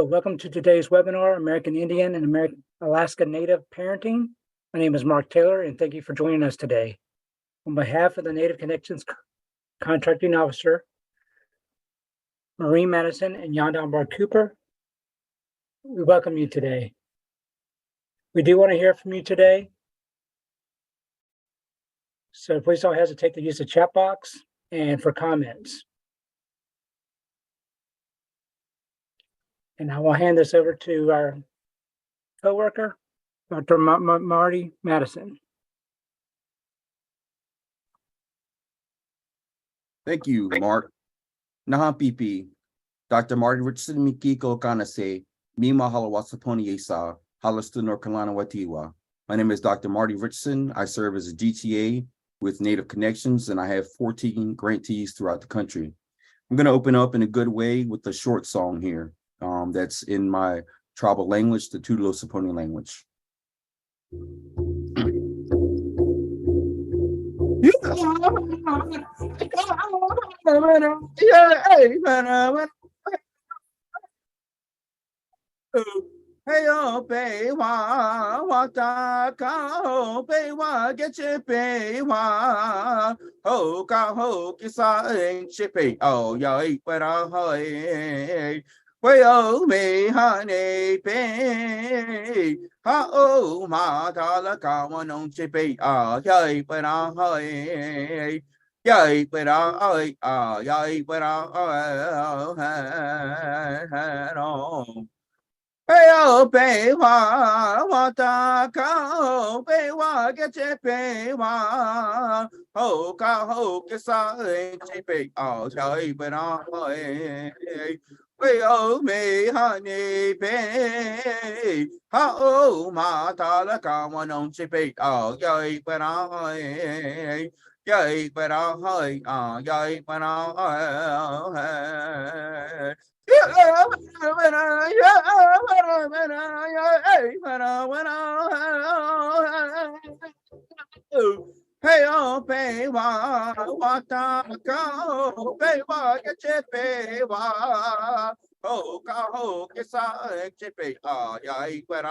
Welcome to today's webinar, American Indian and American Alaska Native Parenting. My name is Mark Taylor, and thank you for joining us today. On behalf of the Native Connections Contracting Officer, Maureen Madison and Yondan Bar Cooper, we welcome you today. We do want to hear from you today, so please don't hesitate to use the chat box and for comments. And I will hand this over to our coworker, Dr. Marty Madison. Thank you, Mark. Nahapipi, Dr. Marty Richardson Mikiko Kanase, Mima Halawasaponi Esa, Halastu North Carolina Watiwa. My name is Dr. Marty Richardson. I serve as a GTA with Native Connections, and I have 14 grantees throughout the country. I'm going to open up in a good way with a short song here that's in my tribal language, the Tutulo Saponi language. Hey, oh, pay wa, wata ka, pay wa, get your pay wa, ho, ka, ho, kisa, and chippy, oh, yo, but hey, way, oh, me, honey, pay, ha, oh, ma, tala, ka, one on chippy, ah, yo, but hey. Yay, but yay, but hey, oh, pay wa, wata ka, pay wa, get your pay wa, ho, ka, ho, kisa, chippy, oh, yay, but hey. Way, oh, me, honey, pay, ha, oh, ma, tala, ka, one on chippy, oh, yay, but hey. Yay, but hey, yay, but hey, oh, pay wa, wata ka, pay wa, get your pay wa, oh, ka, ho, kisa, chippy, yay, but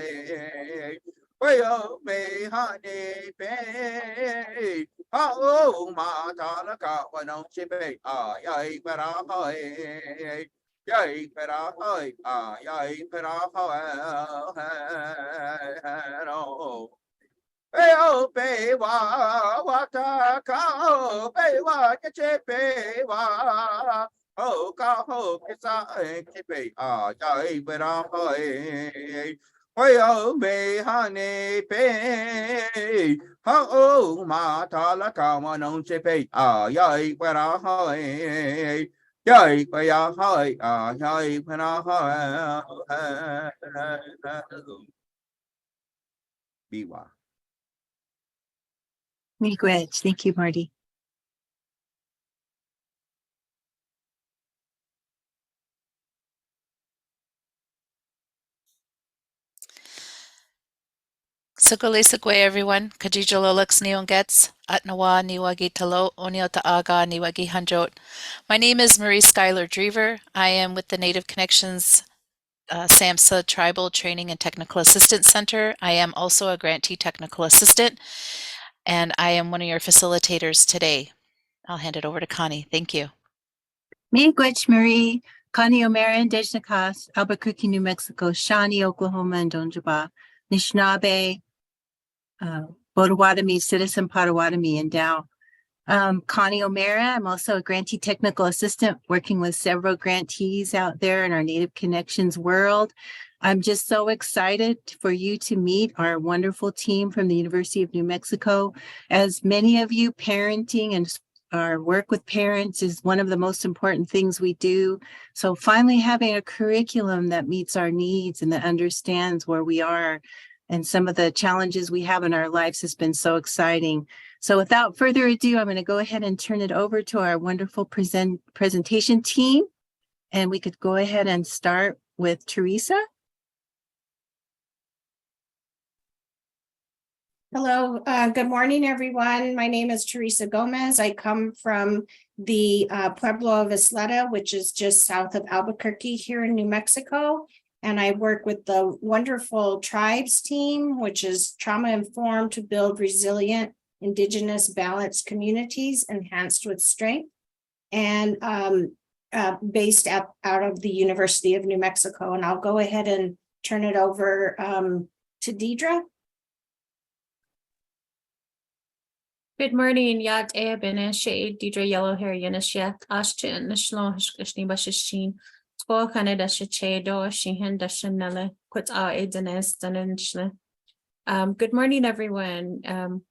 hey. Well, me, honey, pay. Oh, my talaka, why don't you pay? Yay, but yay, but yay, but hey, oh, pay wa, wata ka, pay wa, get your pay wa. Oh, ka, ho, kisa, pay, yay, but well, me, honey, pay. Oh, my talaka, one on chippy. Yay, when hey. Yay, when yay, when Biwa. Miigwech. Thank you, Marty. Sugalisagwe, everyone. Kajijololux Neongets, Atnawa, Niwagi Talo, Oniota Aga, Niwagi Hanjot. My name is Marie Schuyler Drever. I am with the Native Connections SAMHSA Tribal Training and Technical Assistance Center. I am also a grantee technical assistant, and I am one of your facilitators today. I'll hand it over to Connie. Thank you. Miigwech, Marie. Connie O'Mara, Dejnakas, Albuquerque, New Mexico, Shawnee, Oklahoma, and Donjaba, Nishnabé, Potawatomi, Citizen Potawatomi, and Dow. Connie O'Mara, I'm also a grantee technical assistant working with several grantees out there in our Native Connections world. I'm just so excited for you to meet our wonderful team from the University of New Mexico. As many of you, parenting and our work with parents is one of the most important things we do. So finally having a curriculum that meets our needs and that understands where we are and some of the challenges we have in our lives has been so exciting. So without further ado, I'm going to go ahead and turn it over to our wonderful presentation team. And we could go ahead and start with Teresa. Hello, good morning, everyone. My name is Teresa Gomez. I come from the Pueblo of Isleta, which is just south of Albuquerque here in New Mexico. And I work with the wonderful tribes team, which is trauma informed to build resilient, indigenous, balanced communities enhanced with strength. And based out of the University of New Mexico. And I'll go ahead and turn it over to Deidre. Good morning, Yat Eabene Shade Deidre Yellow Hair Yanishet Ashton Nishlo Hishkishni Bashishin Twa Canada Shachedo Shihan Dashanella Quit Edenes Danishle. Good morning, everyone.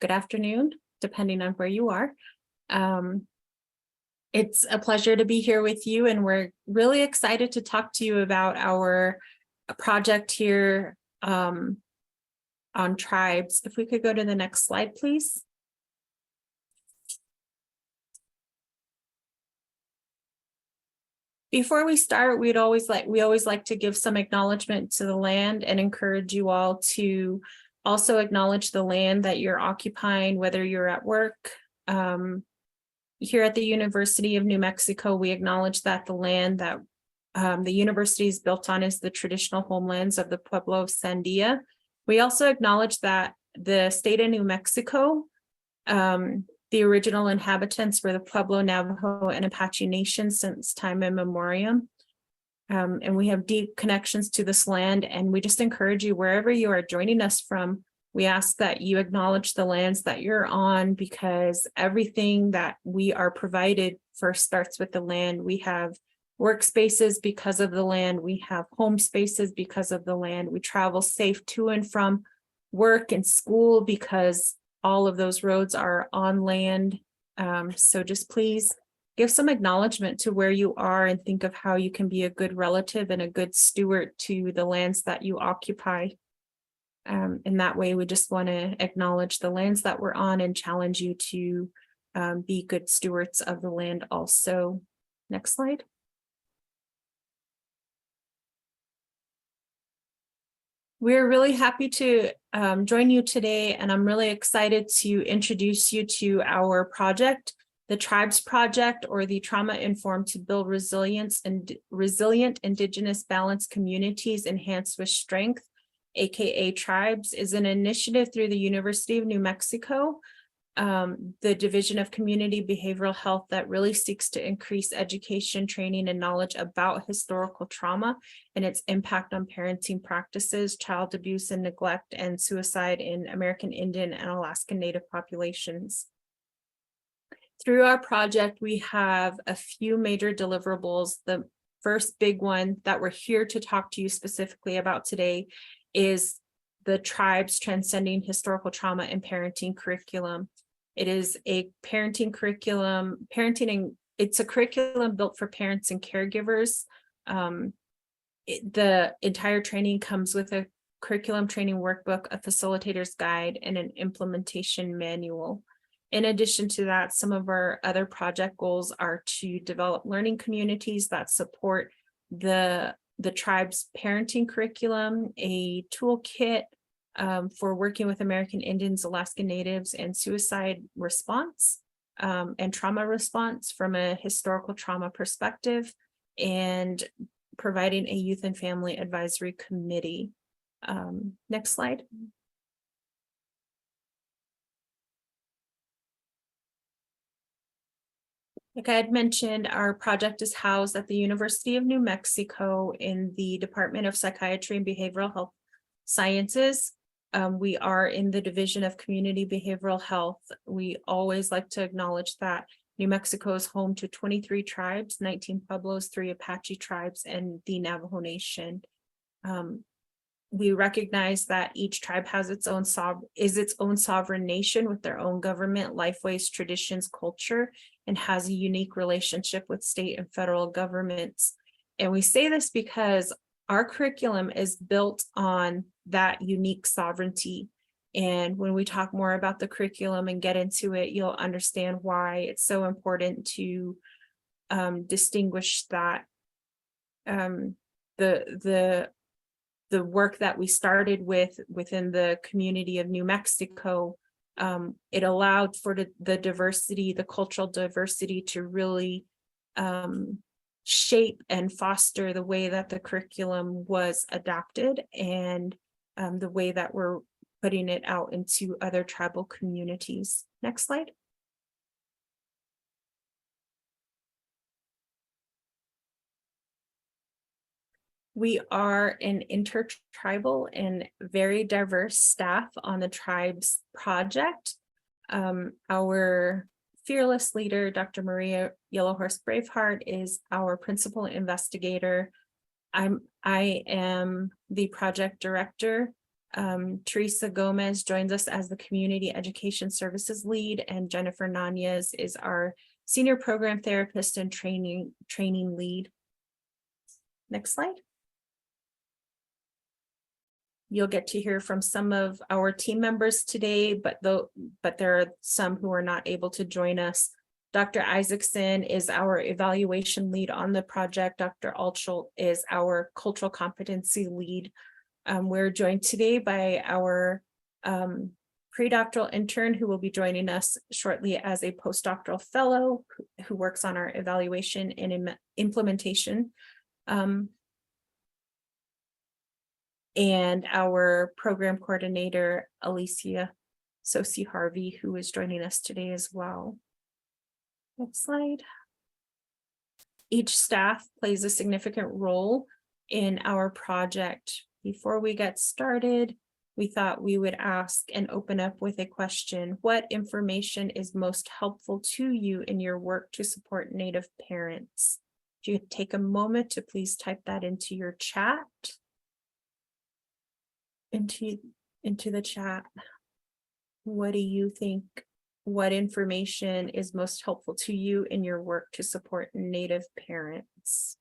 Good afternoon, depending on where you are. It's a pleasure to be here with you, and we're really excited to talk to you about our project here on tribes. If we could go to the next slide, please. Before we start, we always like to give some acknowledgement to the land and encourage you all to also acknowledge the land that you're occupying, whether you're at work. Here at the University of New Mexico, we acknowledge that the land that the university is built on is the traditional homelands of the Pueblo of Sandia. We also acknowledge that the state of New Mexico, the original inhabitants were the Pueblo, Navajo, and Apache nations since time immemorial. And we have deep connections to this land, and we just encourage you, wherever you are joining us from, we ask that you acknowledge the lands that you're on, because everything that we are provided first starts with the land. We have workspaces because of the land. We have home spaces because of the land. We travel safe to and from work and school because all of those roads are on land. So just please give some acknowledgement to where you are and think of how you can be a good relative and a good steward to the lands that you occupy. In that way, we just want to acknowledge the lands that we're on and challenge you to be good stewards of the land also. Next slide. We're really happy to join you today, and I'm really excited to introduce you to our project, the Tribes Project, or the Trauma Informed to Build Resilience and Resilient Indigenous Balanced Communities Enhanced with Strength, aka Tribes, is an initiative through the University of New Mexico, the Division of Community Behavioral Health, that really seeks to increase education, training, and knowledge about historical trauma and its impact on parenting practices, child abuse and neglect, and suicide in American Indian and Alaska Native populations. Through our project, we have a few major deliverables. The first big one that we're here to talk to you specifically about today is the Tribes Transcending Historical Trauma and Parenting curriculum. It is a parenting curriculum, it's a curriculum built for parents and caregivers. The entire training comes with a curriculum training workbook, a facilitator's guide, and an implementation manual. In addition to that, some of our other project goals are to develop learning communities that support the tribe's parenting curriculum, a toolkit for working with American Indians, Alaska Natives, and suicide response and trauma response from a historical trauma perspective, and providing a youth and family advisory committee. Next slide. Like I had mentioned, our project is housed at the University of New Mexico in the Department of Psychiatry and Behavioral Health Sciences. We are in the Division of Community Behavioral Health. We always like to acknowledge that New Mexico is home to 23 tribes, 19 Pueblos, 3 Apache tribes, and the Navajo Nation. We recognize that each tribe has its own sovereign nation with their own government, lifeways, traditions, culture, and has a unique relationship with state and federal governments. And we say this because our curriculum is built on that unique sovereignty. And when we talk more about the curriculum and get into it, you'll understand why it's so important to distinguish that the the work that we started with within the community of New Mexico, it allowed for the diversity, the cultural diversity to really shape and foster the way that the curriculum was adapted and the way that we're putting it out into other tribal communities. Next slide. We are an intertribal and very diverse staff on the tribe's project. Our fearless leader, Dr. Maria Yellowhorse Braveheart, is our principal investigator. I am the project director. Teresa Gomez joins us as the community education services lead, and Jennifer Nanez is our senior program therapist and training lead. Next slide. You'll get to hear from some of our team members today, but there are some who are not able to join us. Dr. Isaacson is our evaluation lead on the project. Dr. Altschult is our cultural competency lead. We're joined today by our pre-doctoral intern who will be joining us shortly as a postdoctoral fellow who works on our evaluation and implementation. And our program coordinator, Alicia Sosi Harvey, who is joining us today as well. Next slide. Each staff plays a significant role in our project. Before we get started, we thought we would ask and open up with a question. What information is most helpful to you in your work to support Native parents? If you take a moment to please type that into your chat. Into the chat. What do you think? What information is most helpful to you in your work to support Native parents?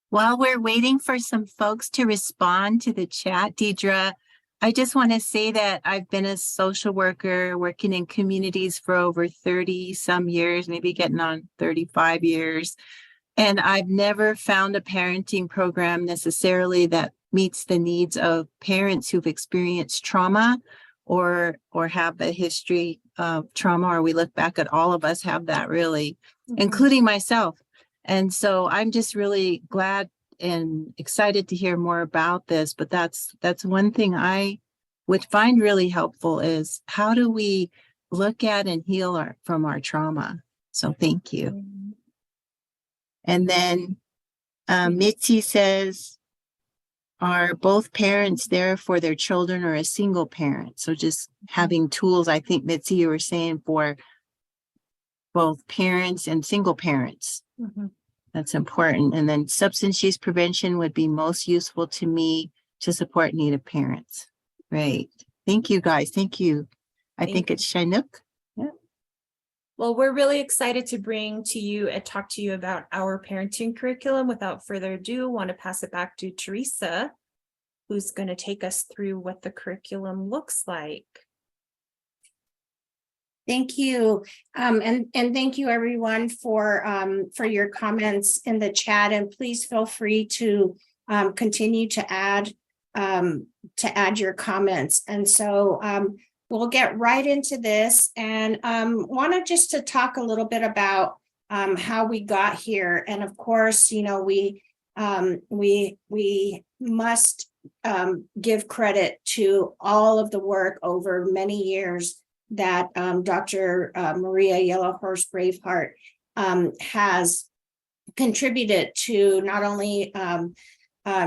While we're waiting for some folks to respond to the chat, Deidre, I just want to say that I've been a social worker working in communities for over 30 some years, maybe getting on 35 years. And I've never found a parenting program necessarily that meets the needs of parents who've experienced trauma or have a history of trauma, or we look back at all of us have that really, including myself. And so I'm just really glad and excited to hear more about this, but that's one thing I would find really helpful is how do we look at and heal from our trauma? So thank you. And then Mitzi says, are both parents there for their children or a single parent? So just having tools, I think Mitzi, you were saying for both parents and single parents. That's important. And then substance use prevention would be most useful to me to support Native parents. Right. Thank you, guys. Thank you. I think it's Chinook. Yeah. Well, we're really excited to bring to you and talk to you about our parenting curriculum. Without further ado, I want to pass it back to Teresa, who's going to take us through what the curriculum looks like. Thank you. And thank you everyone for your comments in the chat, and please feel free to continue to add your comments. And so we'll get right into this, and wanted just to talk a little bit about how we got here. And of course, you know, we must give credit to all of the work over many years that Dr. Maria Yellowhorse Braveheart has contributed to not only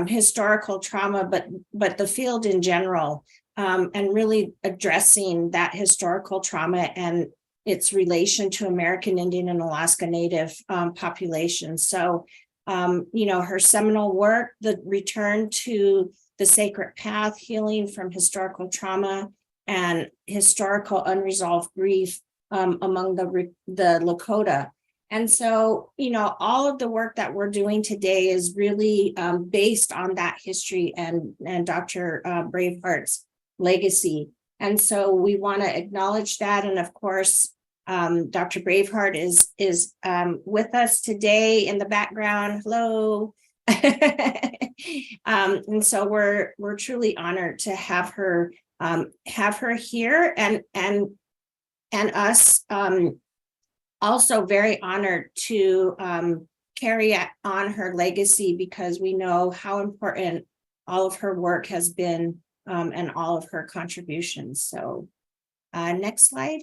historical trauma, but the field in general, and really addressing that historical trauma and its relation to American Indian and Alaska Native populations. So, you know, her seminal work, The Return to the Sacred Path, Healing from Historical Trauma and Historical Unresolved Grief among the Lakota, And so, all of the work that we're doing today is really based on that history and Dr. Braveheart's legacy. And so we want to acknowledge that. And of course, Dr. Braveheart is with us today in the background. Hello. And so we're truly honored to have her here, and us also very honored to carry on her legacy, because we know how important all of her work has been, and all of her contributions. So next slide.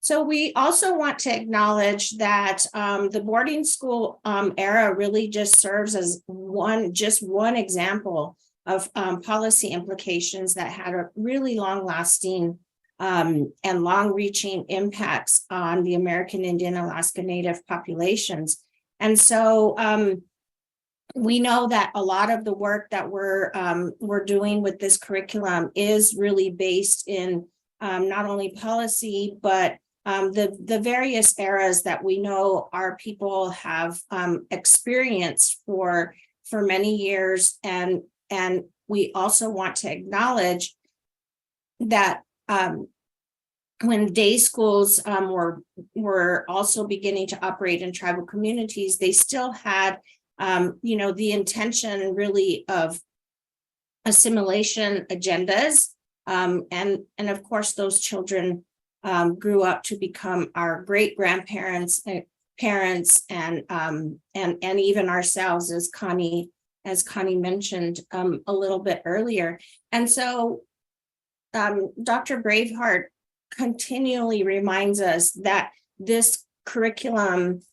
So we also want to acknowledge that the boarding school era really just serves as one example of policy implications that had a really long-lasting and long-reaching impacts on the American Indian, Alaska Native populations. And so we know that a lot of the work that we're doing with this curriculum is really based in not only policy, but the various eras that we know our people have experienced for many years. And we also want to acknowledge that when day schools were also beginning to operate in tribal communities, they still had the intention really of assimilation agendas. And of course, those children grew up to become our great grandparents, parents, and even ourselves, as Connie mentioned a little bit earlier. And so Dr. Braveheart continually reminds us that this curriculum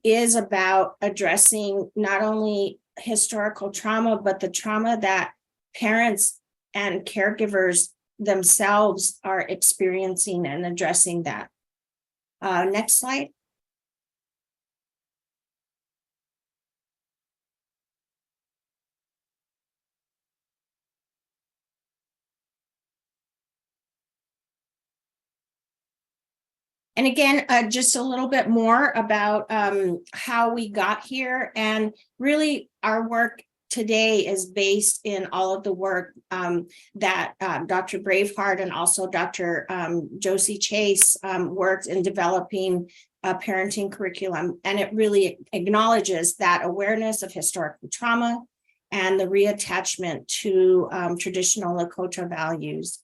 is about addressing not only historical trauma, but the trauma that parents and caregivers themselves are experiencing, and addressing that. Next slide. And again, just a little bit more about how we got here. And really, our work today is based in all of the work that Dr. Braveheart and also Dr. Josie Chase worked in developing a parenting curriculum. And it really acknowledges that awareness of historical trauma and the reattachment to traditional Lakota values.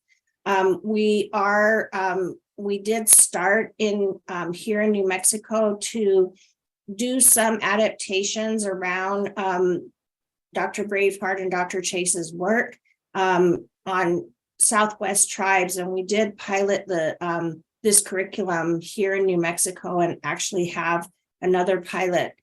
We did start in here in New Mexico to do some adaptations around Dr. Braveheart and Dr. Chase's work on Southwest tribes, and we did pilot this curriculum here in New Mexico, and actually have another pilot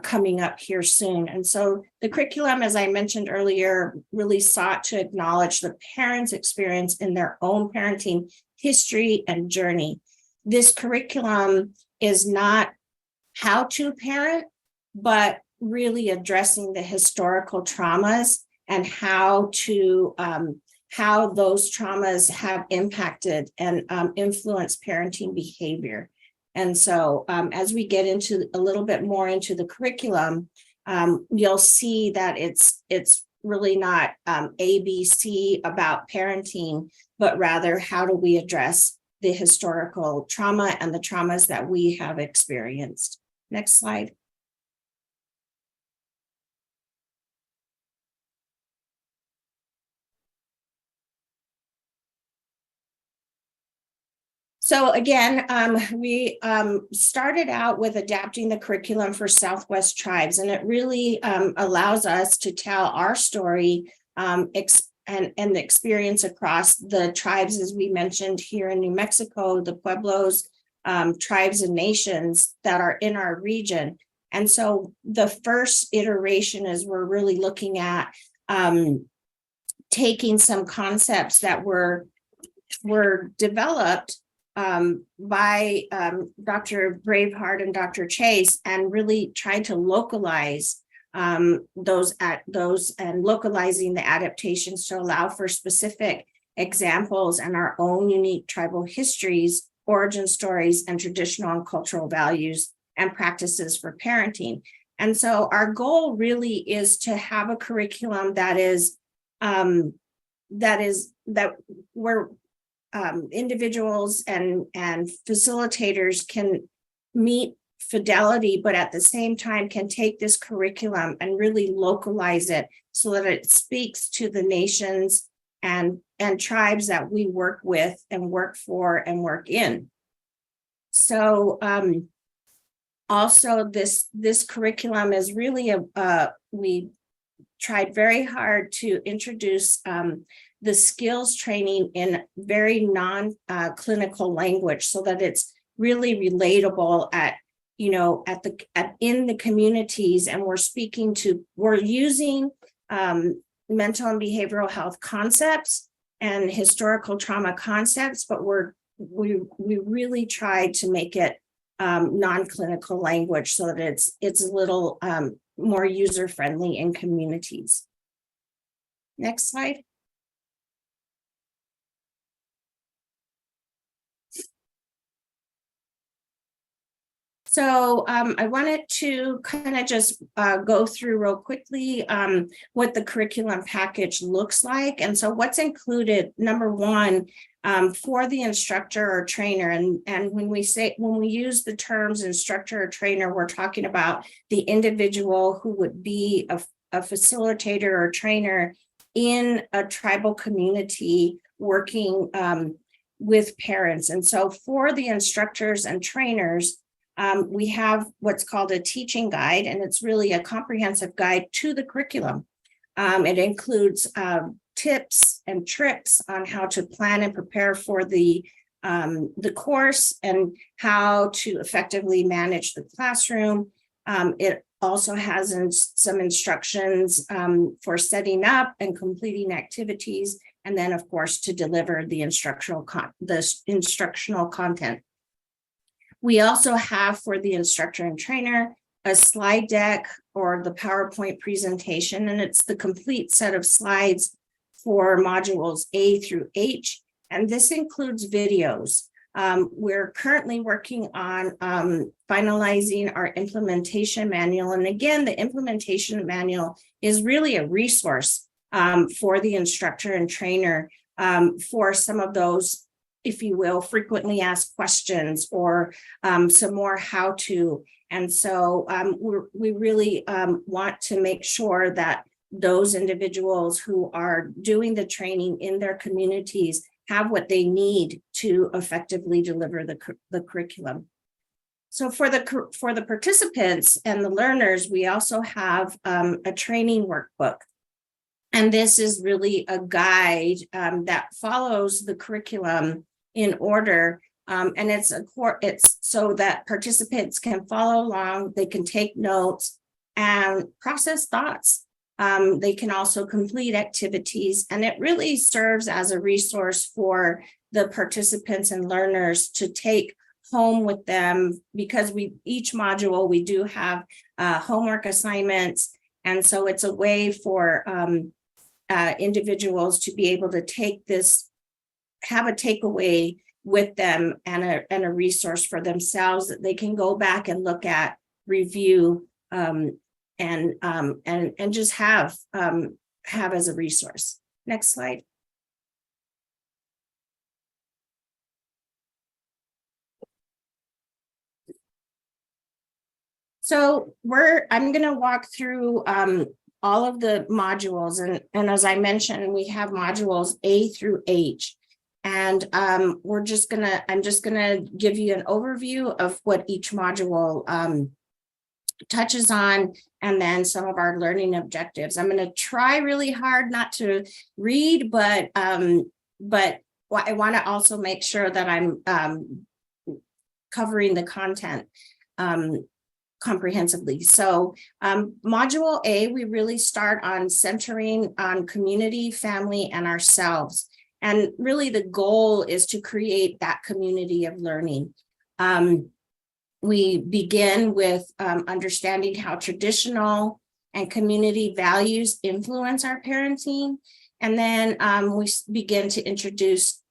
coming up here soon. And so the curriculum, as I mentioned earlier, really sought to acknowledge the parents' experience in their own parenting history and journey. This curriculum is not how to parent, but really addressing the historical traumas and how those traumas have impacted and influenced parenting behavior. And so as we get into a little bit more into the curriculum, you'll see that it's really not ABC about parenting, but rather how do we address the historical trauma and the traumas that we have experienced. Next slide. So again, we started out with adapting the curriculum for Southwest tribes, and it really allows us to tell our story and the experience across the tribes, as we mentioned here in New Mexico, the Pueblos, tribes and nations that are in our region. And so the first iteration is we're really looking at taking some concepts that were developed by Dr. Braveheart and Dr. Chase, and really try to localize those and localizing the adaptations to allow for specific examples and our own unique tribal histories, origin stories, and traditional and cultural values and practices for parenting. And so our goal really is to have a curriculum that where individuals and facilitators can meet fidelity, but at the same time can take this curriculum and really localize it so that it speaks to the nations and tribes that we work with and work for and work in. So also this curriculum is really we tried very hard to introduce the skills training in very non-clinical language so that it's really relatable in the communities, and we're using mental and behavioral health concepts and historical trauma concepts, but we really tried to make it non-clinical language so that it's a little more user-friendly in communities. Next slide. So I wanted to kind of just go through real quickly what the curriculum package looks like. And so what's included, number one, for the instructor or trainer, and when we use the terms instructor or trainer, we're talking about the individual who would be a facilitator or trainer in a tribal community working with parents. And so for the instructors and trainers, we have what's called a teaching guide, and it's really a comprehensive guide to the curriculum. It includes tips and tricks on how to plan and prepare for the course and how to effectively manage the classroom. It also has some instructions for setting up and completing activities, and then of course to deliver the instructional content. We also have for the instructor and trainer a slide deck or the PowerPoint presentation, and it's the complete set of slides for modules A through H, and this includes videos. We're currently working on finalizing our implementation manual, and again, the implementation manual is really a resource for the instructor and trainer for some of those, if you will, frequently asked questions or some more how-to. And so we really want to make sure that those individuals who are doing the training in their communities have what they need to effectively deliver the curriculum. So for the participants and the learners, we also have a training workbook. And this is really a guide that follows the curriculum in order, and it's so that participants can follow along, they can take notes and process thoughts. They can also complete activities, and it really serves as a resource for the participants and learners to take home with them, because each module we do have homework assignments, and so it's a way for individuals to be able to take this, have a takeaway with them and a resource for themselves that they can go back and look at, review, and just have as a resource. Next slide. So I'm going to walk through all of the modules, and as I mentioned, we have modules A through H. And I'm just gonna give you an overview of what each module touches on, and then some of our learning objectives. I'm gonna try really hard not to read, but I want to also make sure that I'm covering the content comprehensively. So module A, we really start on centering on community, family, and ourselves. And really the goal is to create that community of learning. We begin with understanding how traditional and community values influence our parenting. And then we begin to introduce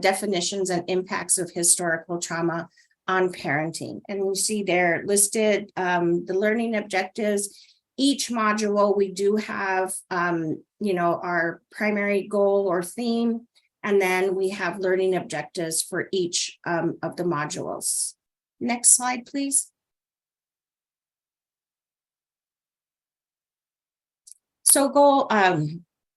definitions and impacts of historical trauma on parenting. And we see there listed the learning objectives. Each module, we do have, our primary goal or theme, and then we have learning objectives for each of the modules. Next slide, please. So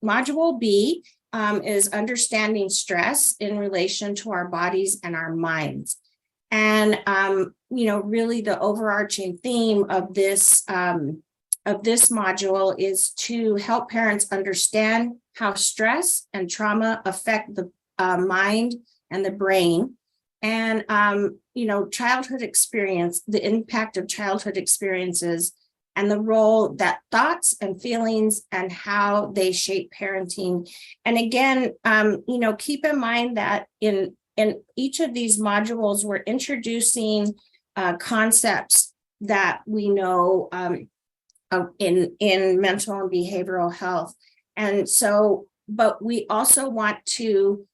module B is understanding stress in relation to our bodies and our minds. And, really the overarching theme of this module is to help parents understand how stress and trauma affect the mind and the brain. And, childhood experience, the impact of childhood experiences, and the role that thoughts and feelings and how they shape parenting. And again, keep in mind that in each of these modules, we're introducing concepts that we know in mental and behavioral health. And so, but we also want to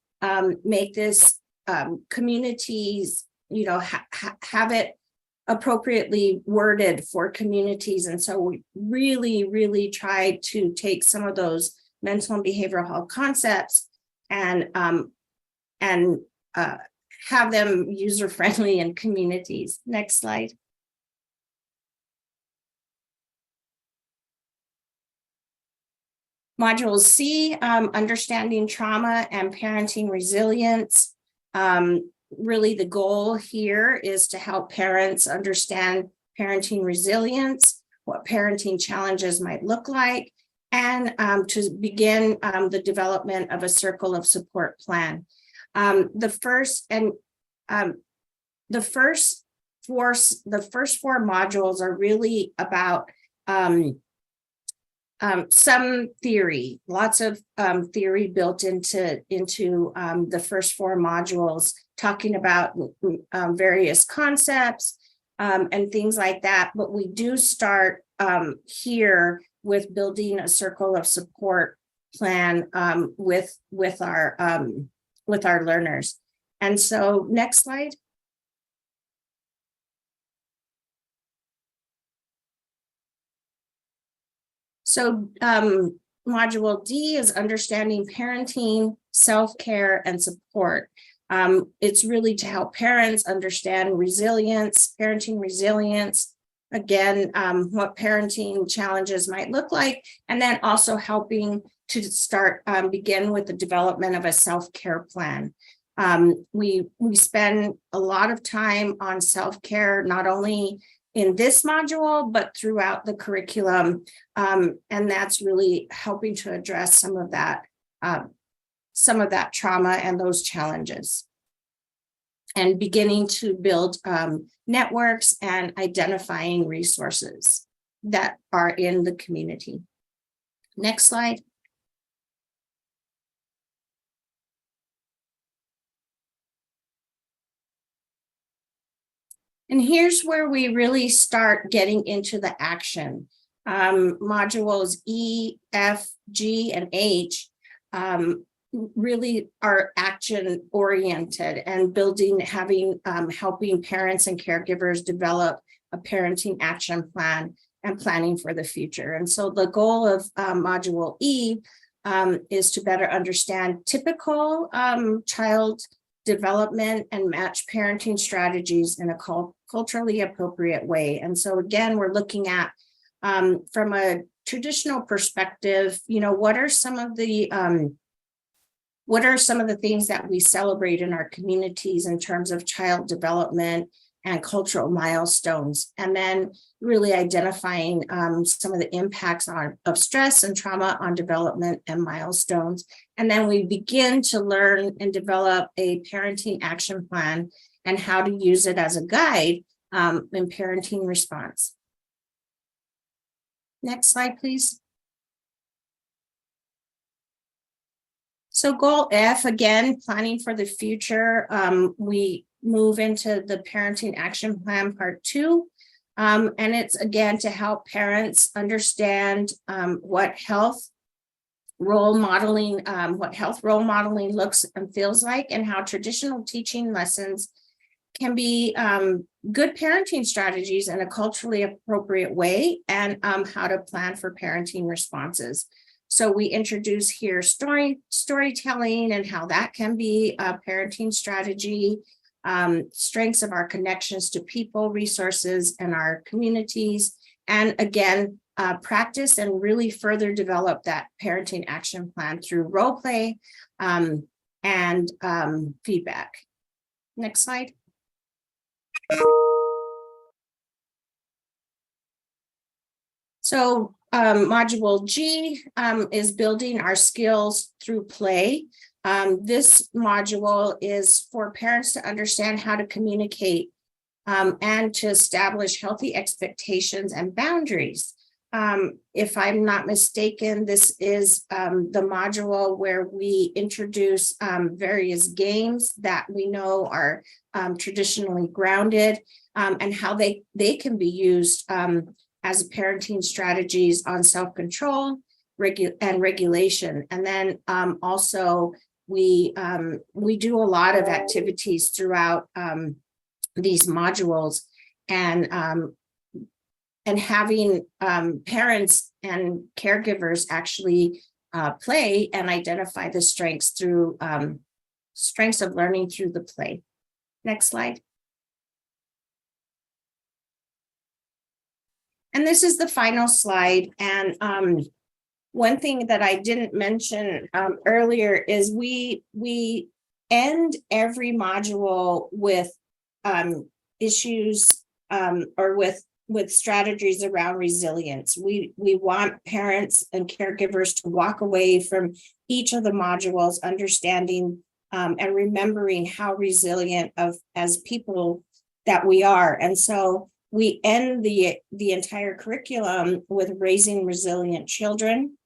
make this communities, have it appropriately worded for communities. And so we really try to take some of those mental and behavioral health concepts and have them user-friendly in communities. Next slide. Module C, understanding trauma and parenting resilience. Really the goal here is to help parents understand parenting resilience, what parenting challenges might look like, and to begin the development of a circle of support plan. The first four modules are really about some theory, lots of theory built into the first four modules, talking about various concepts and things like that. But we do start here with building a circle of support plan with our learners. And so next slide. So module D is understanding parenting, self-care, and support. It's really to help parents understand resilience, parenting resilience, again, what parenting challenges might look like, and then also helping to begin with the development of a self-care plan. We spend a lot of time on self-care, not only in this module, but throughout the curriculum. And that's really helping to address some of that trauma and those challenges. And beginning to build networks and identifying resources that are in the community. Next slide. And here's where we really start getting into the action. Modules E, F, G, and H really are action oriented and helping parents and caregivers develop a parenting action plan and planning for the future. And so the goal of module E is to better understand typical child development and match parenting strategies in a culturally appropriate way. And so again, we're looking at from a traditional perspective, what are some of the things that we celebrate in our communities in terms of child development and cultural milestones, and then really identifying some of the impacts of stress and trauma on development and milestones. And then we begin to learn and develop a parenting action plan and how to use it as a guide in parenting response. Next slide, please. So goal F, again, planning for the future. We move into the parenting action plan part 2. And it's again to help parents understand what health role modeling looks and feels like, and how traditional teaching lessons can be good parenting strategies in a culturally appropriate way, and how to plan for parenting responses. So we introduce here storytelling and how that can be a parenting strategy, strengths of our connections to people, resources, and our communities. And again, practice and really further develop that parenting action plan through role play and feedback. Next slide. So module G is building our skills through play. This module is for parents to understand how to communicate and to establish healthy expectations and boundaries. If I'm not mistaken, this is the module where we introduce various games that we know are traditionally grounded, and how they can be used as parenting strategies on self-control and regulation. And then also we do a lot of activities throughout these modules, and having parents and caregivers actually play and identify the strengths through strengths of learning through the play. Next slide. And this is the final slide. And one thing that I didn't mention earlier is we end every module with issues or with strategies around resilience. We want parents and caregivers to walk away from each of the modules understanding and remembering how resilient as people that we are. And so we end the entire curriculum with raising resilient children,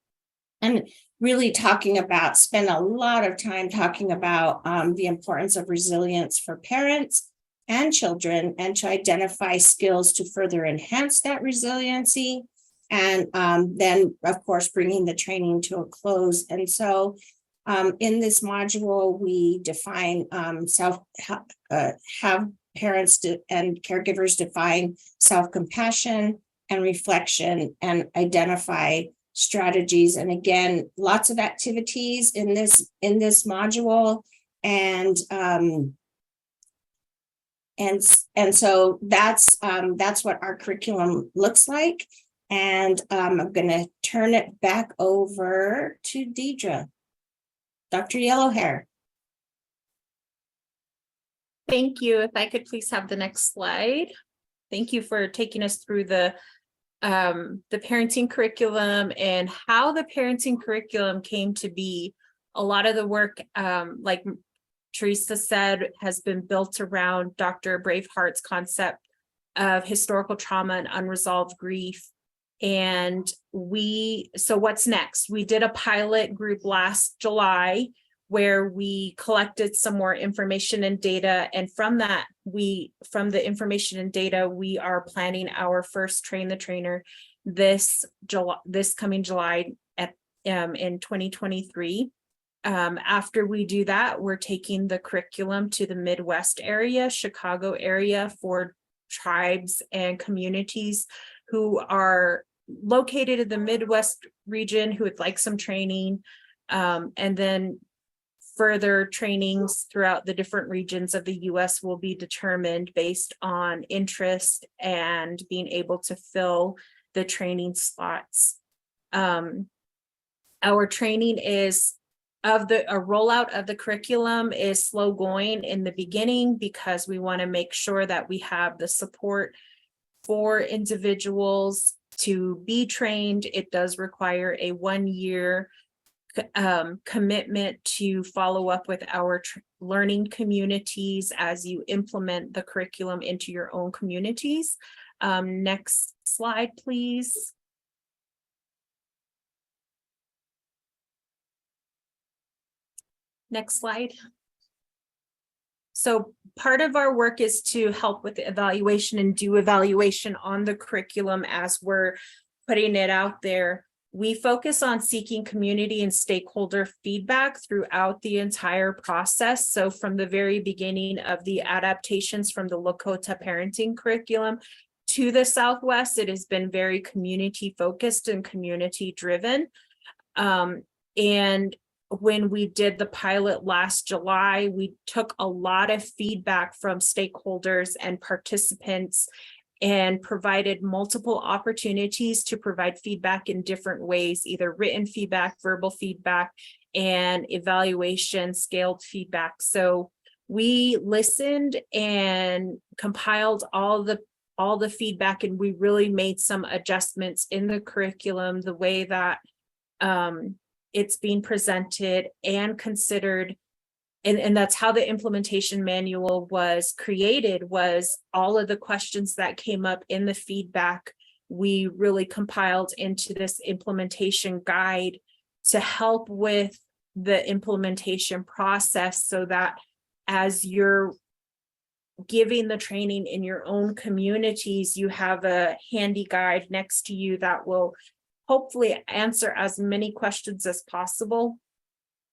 and really spend a lot of time talking about the importance of resilience for parents and children, and to identify skills to further enhance that resiliency. And then, of course, bringing the training to a close. And so in this module, we define have parents and caregivers define self-compassion and reflection, and identify strategies. And again, lots of activities in this module. And so that's what our curriculum looks like. And I'm going to turn it back over to Deidre. Dr. Yellowhair. Thank you. If I could please have the next slide. Thank you for taking us through the parenting curriculum and how the parenting curriculum came to be. A lot of the work, like Teresa said, has been built around Dr. Braveheart's concept of historical trauma and unresolved grief. And so what's next? We did a pilot group last July where we collected some more information and data. And from the information and data, we are planning our first Train the Trainer this coming July in 2023. After we do that, we're taking the curriculum to the Midwest area, Chicago area, for tribes and communities who are located in the Midwest region who would like some training, and then further trainings throughout the different regions of the U.S. will be determined based on interest and being able to fill the training slots. Our training is a rollout of the curriculum is slow going in the beginning, because we want to make sure that we have the support for individuals to be trained. It does require a 1-year commitment to follow up with our learning communities as you implement the curriculum into your own communities. Next slide, please. Next slide. So part of our work is to help with the evaluation and do evaluation on the curriculum as we're putting it out there. We focus on seeking community and stakeholder feedback throughout the entire process. So from the very beginning of the adaptations from the Lakota parenting curriculum to the Southwest, it has been very community focused and community driven. And when we did the pilot last July, we took a lot of feedback from stakeholders and participants and provided multiple opportunities to provide feedback in different ways, either written feedback, verbal feedback, and evaluation scaled feedback. So we listened and compiled all the feedback, and we really made some adjustments in the curriculum, the way that it's being presented and considered. And that's how the implementation manual was created, was all of the questions that came up in the feedback we really compiled into this implementation guide to help with the implementation process, so that as you're giving the training in your own communities, you have a handy guide next to you that will hopefully answer as many questions as possible.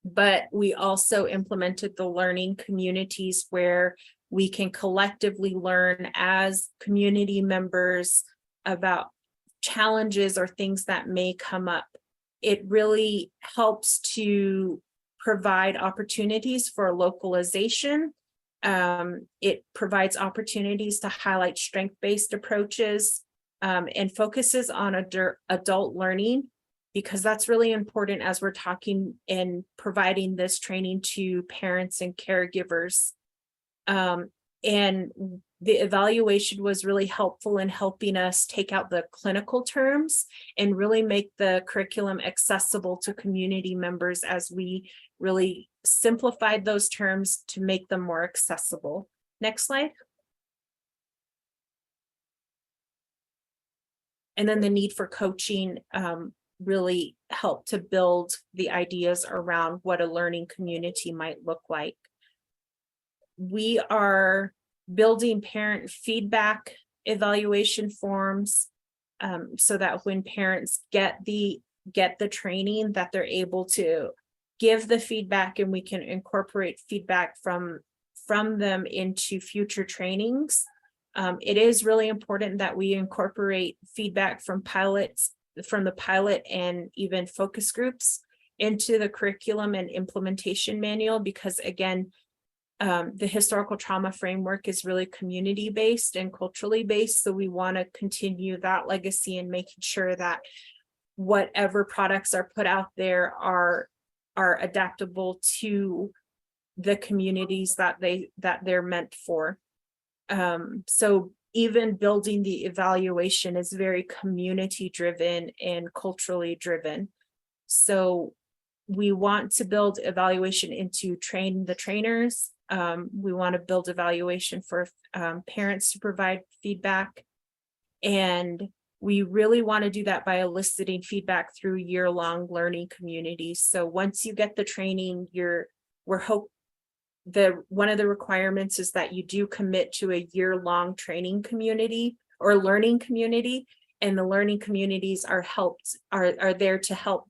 But we also implemented the learning communities where we can collectively learn as community members about challenges or things that may come up. It really helps to provide opportunities for localization. It provides opportunities to highlight strength-based approaches and focuses on adult learning, because that's really important as we're talking and providing this training to parents and caregivers. And the evaluation was really helpful in helping us take out the clinical terms and really make the curriculum accessible to community members, as we really simplified those terms to make them more accessible. Next slide. And then the need for coaching really helped to build the ideas around what a learning community might look like. We are building parent feedback evaluation forms so that when parents get the training, that they're able to give the feedback, and we can incorporate feedback from them into future trainings. It is really important that we incorporate feedback from the pilot and even focus groups into the curriculum and implementation manual, because again, the historical trauma framework is really community based and culturally based. So we want to continue that legacy and making sure that whatever products are put out there are adaptable to the communities that they're meant for. So even building the evaluation is very community driven and culturally driven. So we want to build evaluation into train the trainers. We want to build evaluation for parents to provide feedback. And we really want to do that by eliciting feedback through year-long learning communities. So once you get the training, one of the requirements is that you do commit to a year-long training community or learning community, and the learning communities are there to help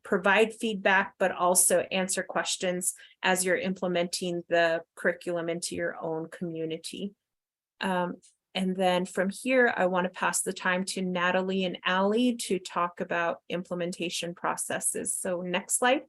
provide feedback, but also answer questions as you're implementing the curriculum into your own community. And then from here, I want to pass the time to Natalie and Allie to talk about implementation processes. So next slide.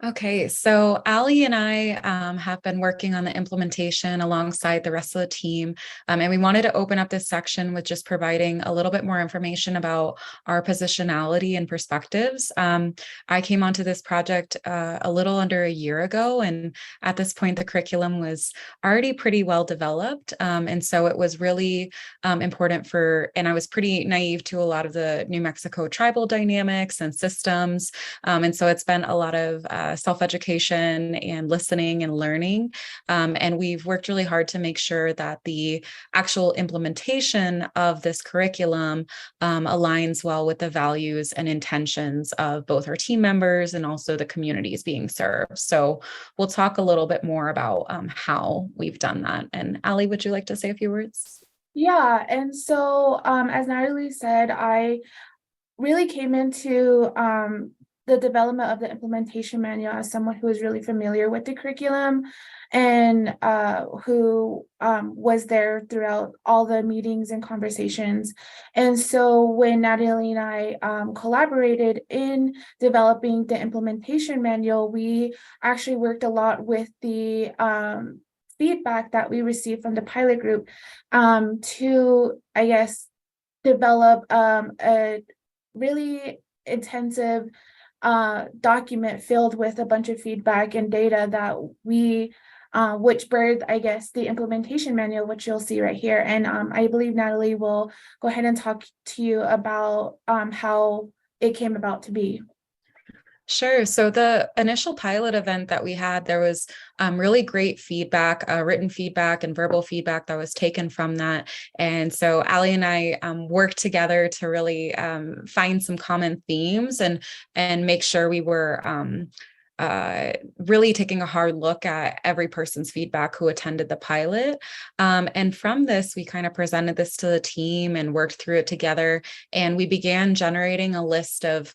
Okay, so Allie and I have been working on the implementation alongside the rest of the team, and we wanted to open up this section with just providing a little bit more information about our positionality and perspectives. I came onto this project a little under a year ago, and at this point, the curriculum was already pretty well developed, and so it was really important and I was pretty naive to a lot of the New Mexico tribal dynamics and systems, and so it's been a lot of self-education and listening and learning. And we've worked really hard to make sure that the actual implementation of this curriculum aligns well with the values and intentions of both our team members and also the communities being served. So we'll talk a little bit more about how we've done that. And Ali, would you like to say a few words? Yeah, and so as Natalie said, I really came into the development of the implementation manual as someone who is really familiar with the curriculum and who was there throughout all the meetings and conversations. And so when Natalie and I collaborated in developing the implementation manual, we actually worked a lot with the feedback that we received from the pilot group to, I guess, develop a really intensive document filled with a bunch of feedback and data that we which birthed, I guess, the implementation manual, which you'll see right here. And I believe Natalie will go ahead and talk to you about how it came about to be. Sure. So the initial pilot event that we had, there was really great feedback, written feedback and verbal feedback that was taken from that. And so Ali and I worked together to really find some common themes and make sure we were really taking a hard look at every person's feedback who attended the pilot. And from this, we kind of presented this to the team and worked through it together. And we began generating a list of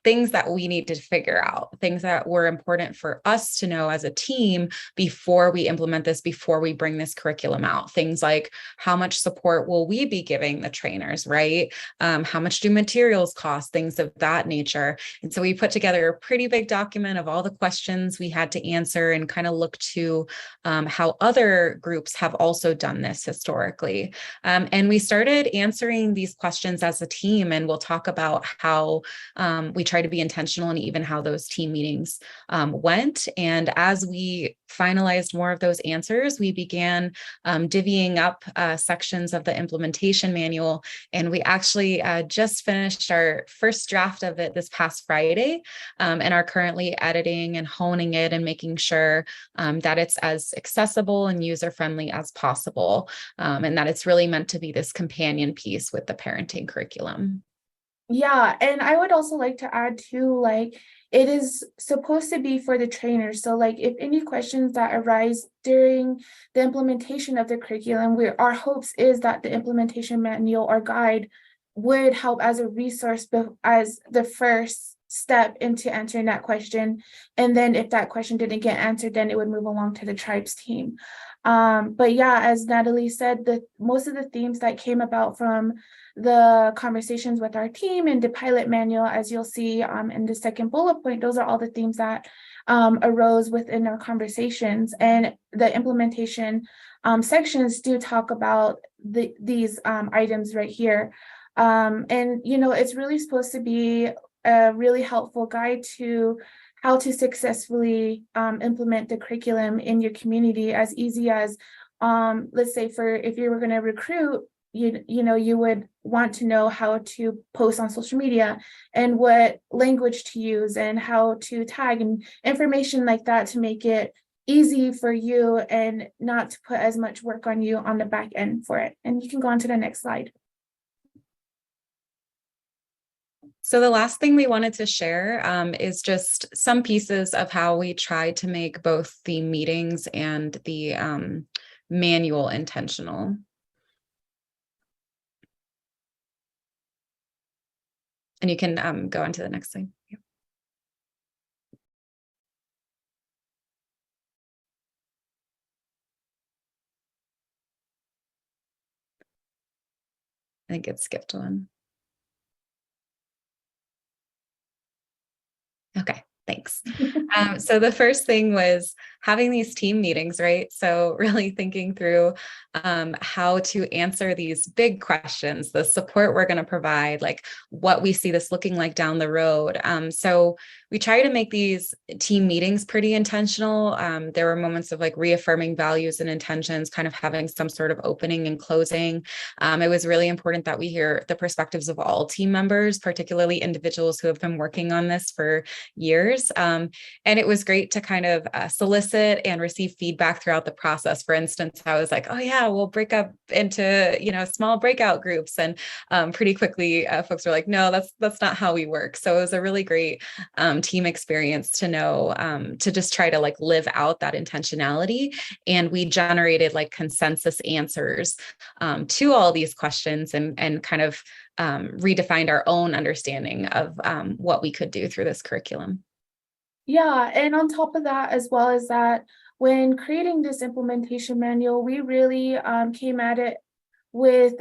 things that we need to figure out, things that were important for us to know as a team before we implement this, before we bring this curriculum out. Things like, how much support will we be giving the trainers, right? How much do materials cost? Things of that nature. And so we put together a pretty big document of all the questions we had to answer and kind of look to how other groups have also done this historically. And we started answering these questions as a team, and we'll talk about how we try to be intentional and even how those team meetings went. And as we finalized more of those answers, we began divvying up sections of the implementation manual. And we actually just finished our first draft of it this past Friday and are currently editing and honing it and making sure that it's as accessible and user-friendly as possible, and that it's really meant to be this companion piece with the parenting curriculum. Yeah, and I would also like to add too, like, it is supposed to be for the trainers. So like if any questions that arise during the implementation of the curriculum, our hopes is that the implementation manual or guide would help as a resource as the first step into answering that question. And then if that question didn't get answered, then it would move along to the tribes team. But yeah, as Natalie said, most of the themes that came about from the conversations with our team and the pilot manual, as you'll see in the second bullet point, those are all the themes that arose within our conversations. And the implementation sections do talk about these items right here. And, you know, it's really supposed to be a really helpful guide to how to successfully implement the curriculum in your community, as easy as, let's say, if you were going to recruit, you would want to know how to post on social media and what language to use and how to tag and information like that to make it easy for you and not to put as much work on you on the back end for it. And you can go on to the next slide. So the last thing we wanted to share is just some pieces of how we try to make both the meetings and the manual intentional. And you can go on to the next thing. Yeah. I think it skipped one. Okay, thanks. So the first thing was, having these team meetings, right? So really thinking through how to answer these big questions, the support we're going to provide, like what we see this looking like down the road. So we try to make these team meetings pretty intentional. There were moments of like reaffirming values and intentions, kind of having some sort of opening and closing. It was really important that we hear the perspectives of all team members, particularly individuals who have been working on this for years. And it was great to kind of solicit and receive feedback throughout the process. For instance, I was like, oh yeah, we'll break up into, small breakout groups. And pretty quickly, folks were like, no, that's not how we work. So it was a really great team experience to know, to just try to like live out that intentionality. And we generated like consensus answers to all these questions and kind of redefined our own understanding of what we could do through this curriculum. Yeah, and on top of that, as well as that, when creating this implementation manual, we really came at it with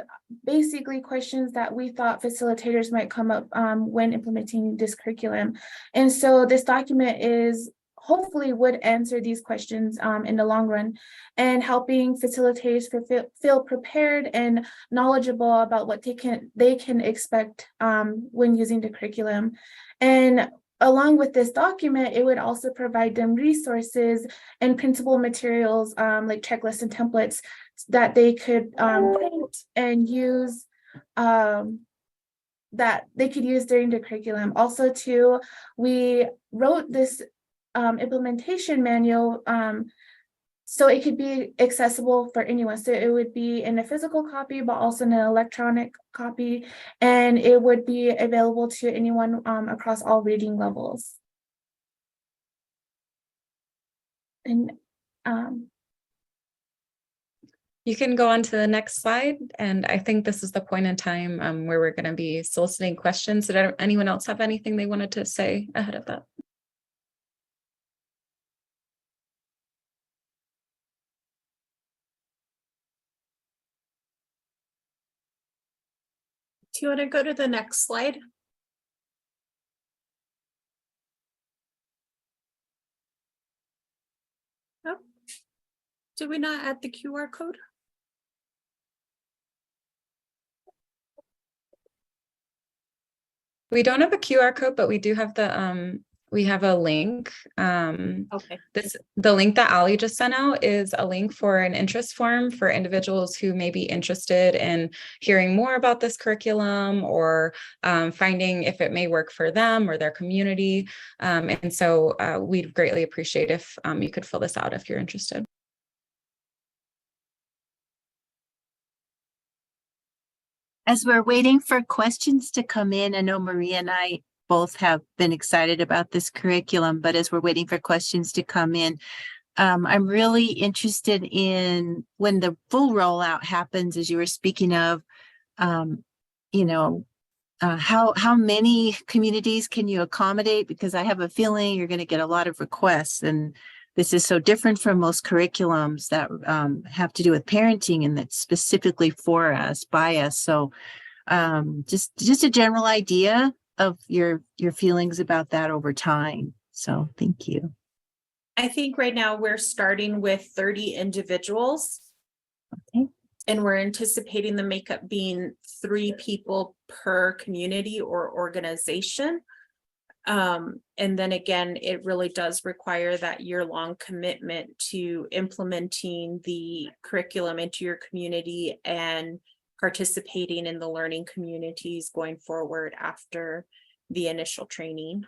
basically questions that we thought facilitators might come up when implementing this curriculum. And so this document is hopefully would answer these questions in the long run, and helping facilitators feel prepared and knowledgeable about what they can expect when using the curriculum. And along with this document, it would also provide them resources and printable materials like checklists and templates that they could print and use, that they could use during the curriculum. Also, too, we wrote this implementation manual so it could be accessible for anyone. So it would be in a physical copy, but also in an electronic copy, and it would be available to anyone across all reading levels. And you can go on to the next slide. And I think this is the point in time where we're going to be soliciting questions. Did anyone else have anything they wanted to say ahead of that? Do you want to go to the next slide? Oh, did we not add the QR code? We don't have a QR code, but we do have the we have a link. Okay. The link that Ali just sent out is a link for an interest form for individuals who may be interested in hearing more about this curriculum, or finding if it may work for them or their community. And so we'd greatly appreciate if you could fill this out if you're interested. As we're waiting for questions to come in, I know Maria and I both have been excited about this curriculum, but as we're waiting for questions to come in, I'm really interested in when the full rollout happens, as you were speaking of, how many communities can you accommodate? Because I have a feeling you're going to get a lot of requests, and this is so different from most curriculums that have to do with parenting and that's specifically for us, by us. So just a general idea of your feelings about that over time. So thank you. I think right now we're starting with 30 individuals. Okay. And we're anticipating the makeup being 3 people per community or organization. And then again, it really does require that year-long commitment to implementing the curriculum into your community and participating in the learning communities going forward after the initial training.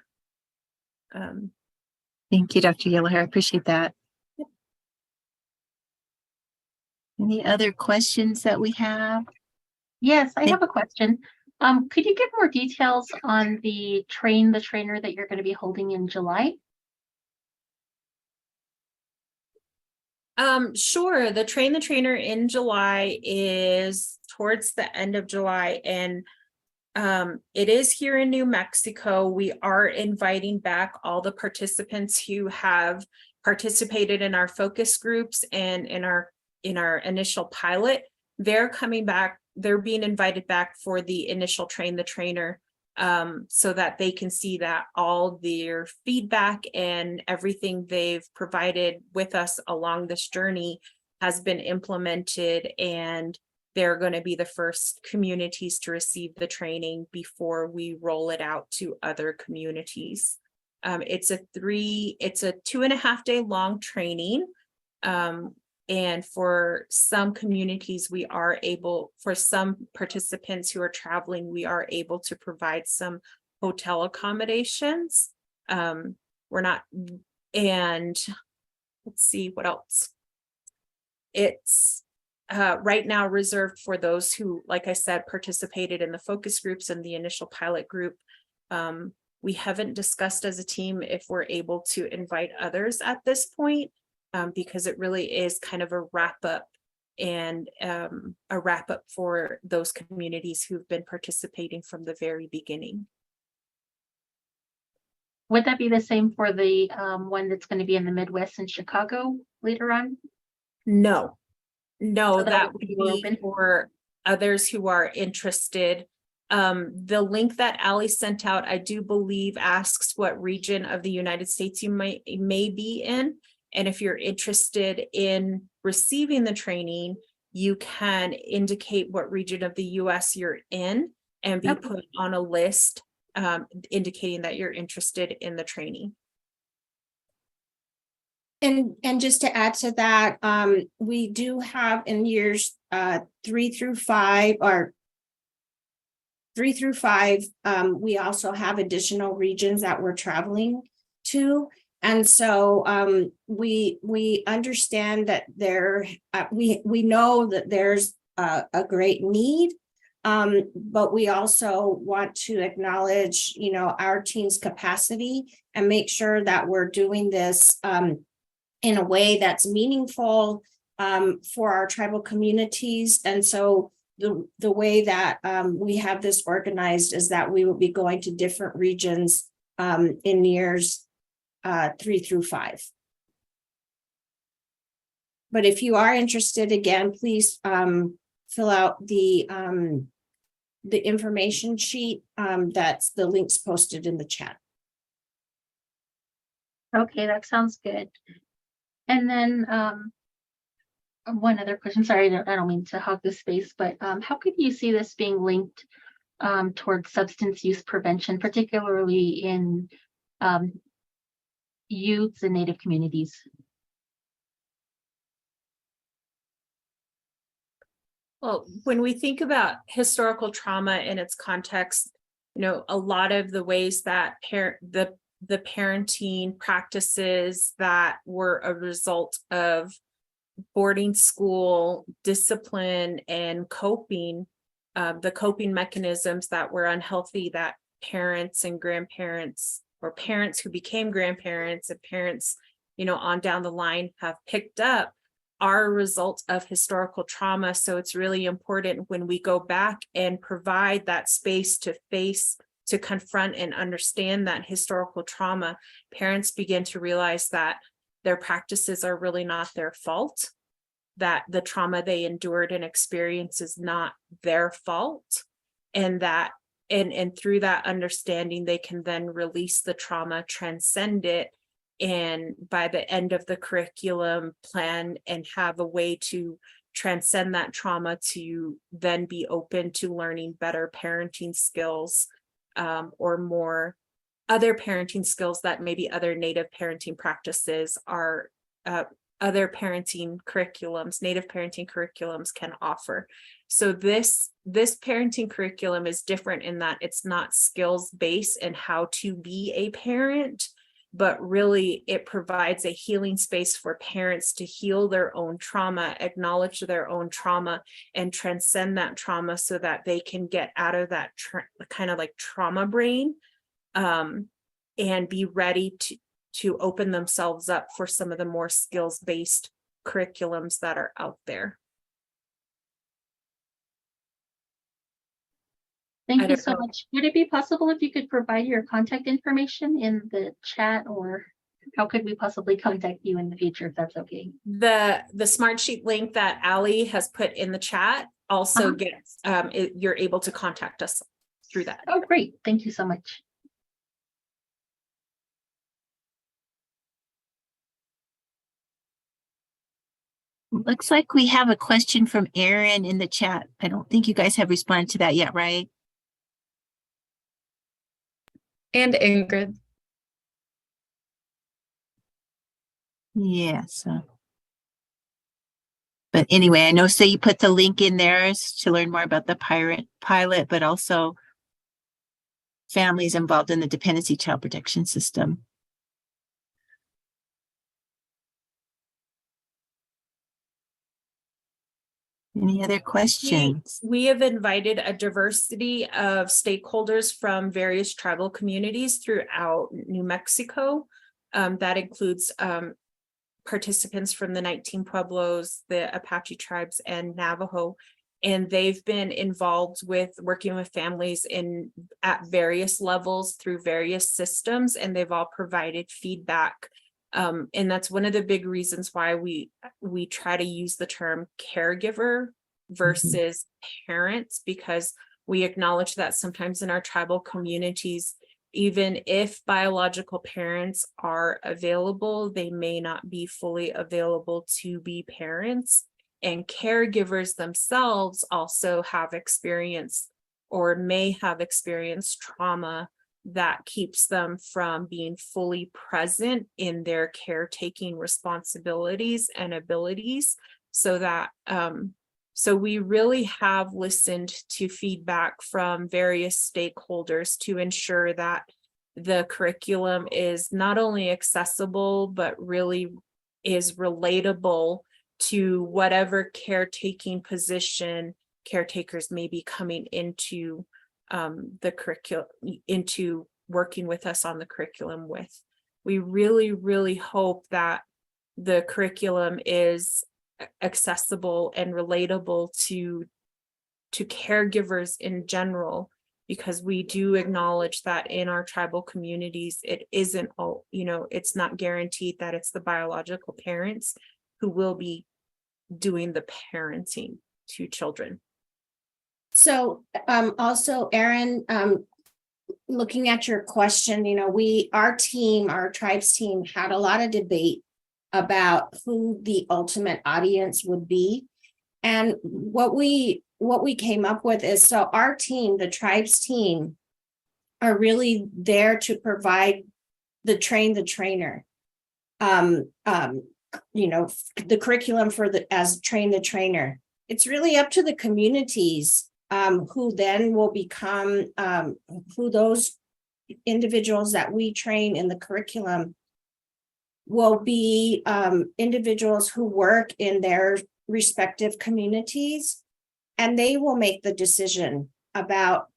Thank you, Dr. Yellowhair. I appreciate that. Yep. Any other questions that we have? Yes, I have a question. Could you give more details on the Train the Trainer that you're going to be holding in July? Sure. The Train the Trainer in July is towards the end of July, and it is here in New Mexico. We are inviting back all the participants who have participated in our focus groups and in our initial pilot. They're coming back. They're being invited back for the initial Train the Trainer so that they can see that all their feedback and everything they've provided with us along this journey has been implemented, and they're going to be the first communities to receive the training before we roll it out to other communities. It's a 2.5 day long training. And for some communities, for some participants who are traveling, we are able to provide some hotel accommodations. And let's see what else. It's right now reserved for those who, like I said, participated in the focus groups and the initial pilot group. We haven't discussed as a team if we're able to invite others at this point, because it really is kind of a wrap up for those communities who've been participating from the very beginning. Would that be the same for the one that's going to be in the Midwest and Chicago later on? No, So that would be be open? for others who are interested. The link that Ali sent out, I do believe, asks what region of the United States you may be in. And if you're interested in receiving the training, you can indicate what region of the US you're in and be put on a list indicating that you're interested in the training. And just to add to that, we do have in years 3 through 5, we also have additional regions that we're traveling to. And so we understand that we know that there's a great need, but we also want to acknowledge, our team's capacity and make sure that we're doing this in a way that's meaningful for our tribal communities. And so the way that we have this organized is that we will be going to different regions in years 3 through 5. But if you are interested, again, please fill out the information sheet. That's the links posted in the chat. Okay, that sounds good. And then one other question, sorry, I don't mean to hog this space, but how could you see this being linked towards substance use prevention, particularly in youths and Native communities? Well, when we think about historical trauma in its context, a lot of the ways that the parenting practices that were a result of boarding school discipline and coping, the coping mechanisms that were unhealthy that parents and grandparents, or parents who became grandparents and parents, on down the line have picked up, are a result of historical trauma. So it's really important when we go back and provide that space to confront and understand that historical trauma, parents begin to realize that their practices are really not their fault, that the trauma they endured and experienced is not their fault, and that and through that understanding, they can then release the trauma, transcend it, and by the end of the curriculum plan and have a way to transcend that trauma to then be open to learning better parenting skills, or more other parenting skills that maybe other Native parenting practices are, other parenting curriculums, Native parenting curriculums can offer. So this parenting curriculum is different in that it's not skills based in how to be a parent, but really it provides a healing space for parents to heal their own trauma, acknowledge their own trauma, and transcend that trauma so that they can get out of that kind of like trauma brain, and be ready to open themselves up for some of the more skills-based curriculums that are out there. Thank you so much. Would it be possible if you could provide your contact information in the chat, or how could we possibly contact you in the future, if that's okay? The Smartsheet link that Ali has put in the chat also gets, you're able to contact us through that. Oh, great. Thank you so much. Looks like we have a question from Aaron in the chat. I don't think you guys have responded to that yet, right? And Ingrid. Yeah, so. But anyway, I know, so you put the link in there to learn more about the pilot, but also families involved in the dependency child protection system. Any other questions? We have invited a diversity of stakeholders from various tribal communities throughout New Mexico. That includes participants from the 19 Pueblos, the Apache tribes, and Navajo. And they've been involved with working with families at various levels through various systems, and they've all provided feedback. And that's one of the big reasons why we try to use the term caregiver versus parents, because we acknowledge that sometimes in our tribal communities, even if biological parents are available, they may not be fully available to be parents. And caregivers themselves also have experienced or may have experienced trauma that keeps them from being fully present in their caretaking responsibilities and abilities. So that so we really have listened to feedback from various stakeholders to ensure that the curriculum is not only accessible, but really is relatable to whatever caretaking position caretakers may be coming into the curriculum, into working with us on the curriculum with. We really, really hope that the curriculum is accessible and relatable to caregivers in general, because we do acknowledge that in our tribal communities, it isn't all, it's not guaranteed that it's the biological parents who will be doing the parenting to children. So also, Aaron, looking at your question, our tribes team had a lot of debate about who the ultimate audience would be. And what we came up with is, so our team, the tribes team, are really there to provide the trainer. The curriculum as train the trainer. It's really up to the communities who then will become who those individuals that we train in the curriculum will be individuals who work in their respective communities, and they will make the decision about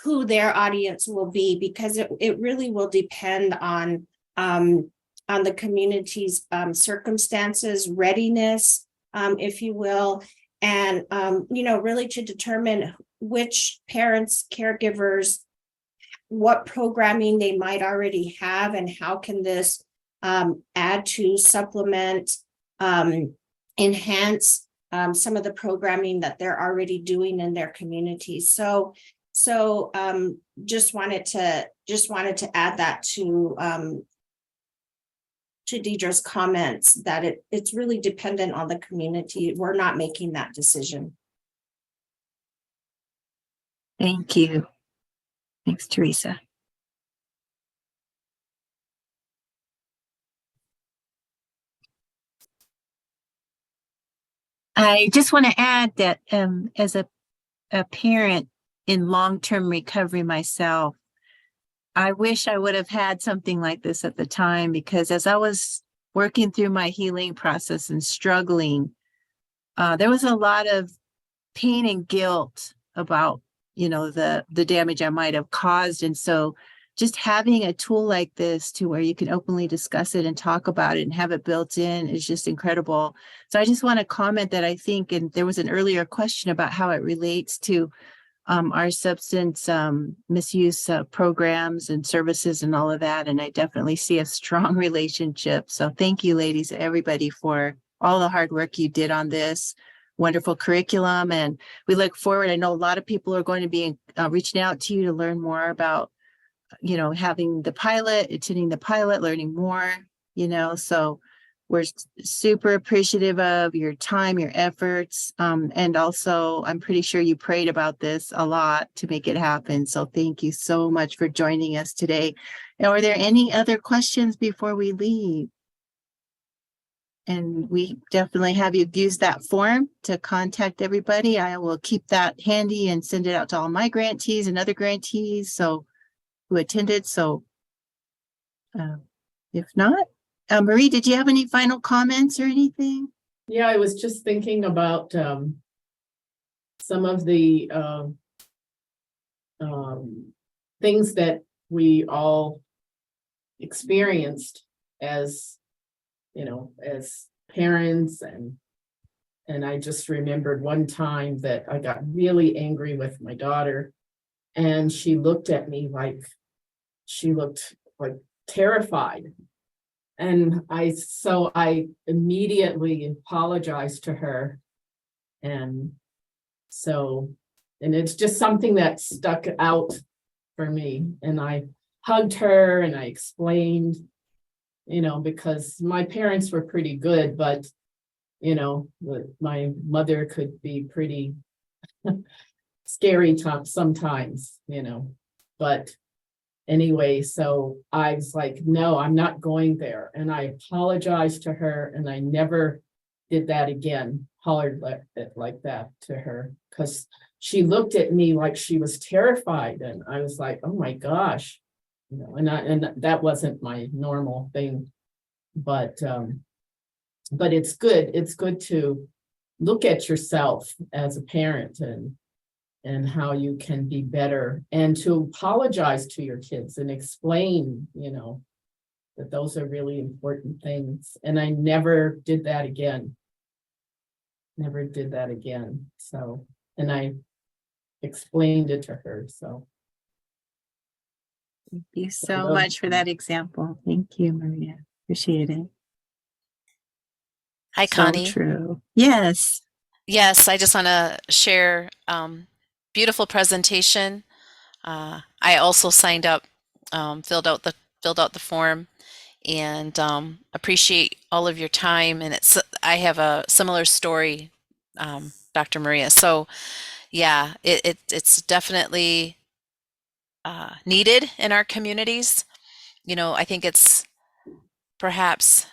who their audience will be, because it really will depend on the community's circumstances, readiness, if you will, and really to determine which parents, caregivers, what programming they might already have, and how can this add to, supplement, enhance some of the programming that they're already doing in their communities. So just wanted to add that to Deidre's comments, that it's really dependent on the community. We're not making that decision. Thank you. Thanks, Teresa. I just want to add that as a parent in long-term recovery myself, I wish I would have had something like this at the time, because as I was working through my healing process and struggling, there was a lot of pain and guilt about, the damage I might have caused. And so just having a tool like this to where you can openly discuss it and talk about it and have it built in is just incredible. So I just want to comment that I think, and there was an earlier question about how it relates to our substance misuse programs and services and all of that. And I definitely see a strong relationship. So thank you, ladies, everybody, for all the hard work you did on this. wonderful curriculum. And we look forward. I know a lot of people are going to be reaching out to you to learn more about, having the pilot, attending the pilot, learning more, so we're super appreciative of your time, your efforts. And also, I'm pretty sure you prayed about this a lot to make it happen. So thank you so much for joining us today. And are there any other questions before we leave? And we definitely have you use that form to contact everybody. I will keep that handy and send it out to all my grantees and other grantees who attended. So if not, Marie, did you have any final comments or anything? Yeah, I was just thinking about some of the things that we all experienced as as parents, and I just remembered one time that I got really angry with my daughter, and she looked at me like terrified. And I immediately apologized to her. And it's just something that stuck out for me. And I hugged her and I explained, because my parents were pretty good, but, my mother could be pretty scary sometimes, but anyway, so I was like, no, I'm not going there. And I apologized to her, and I never did that again, hollered like that to her, because she looked at me like she was terrified. And I was like, oh my gosh, and that wasn't my normal thing. But it's good. It's good to look at yourself as a parent and how you can be better, and to apologize to your kids and explain, that those are really important things. And I never did that again. So, and I explained it to her. So. Thank you so much for that example. Thank you, Maria. Appreciate it. Hi, Connie. So true. Yes. Yes, I just want to share beautiful presentation. I also signed up, filled out the form, and appreciate all of your time. And I have a similar story, Dr. Maria. So yeah, it's definitely needed in our communities. I think it's perhaps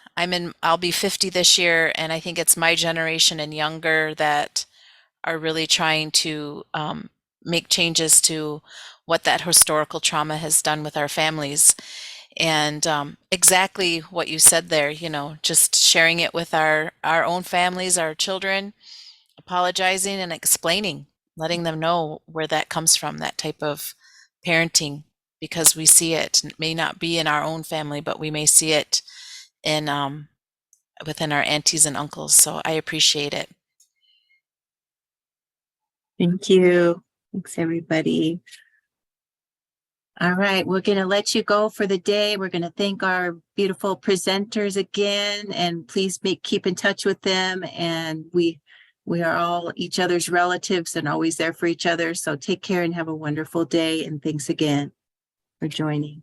I'll be 50 this year, and I think it's my generation and younger that are really trying to make changes to what that historical trauma has done with our families. And exactly what you said there, just sharing it with our own families, our children, apologizing and explaining, letting them know where that comes from, that type of parenting, because we see it. It may not be in our own family, but we may see it in within our aunties and uncles. So I appreciate it. Thank you. Thanks, everybody. All right, we're going to let you go for the day. We're going to thank our beautiful presenters again, and please keep in touch with them. And we are all each other's relatives and always there for each other. So take care and have a wonderful day. And thanks again for joining.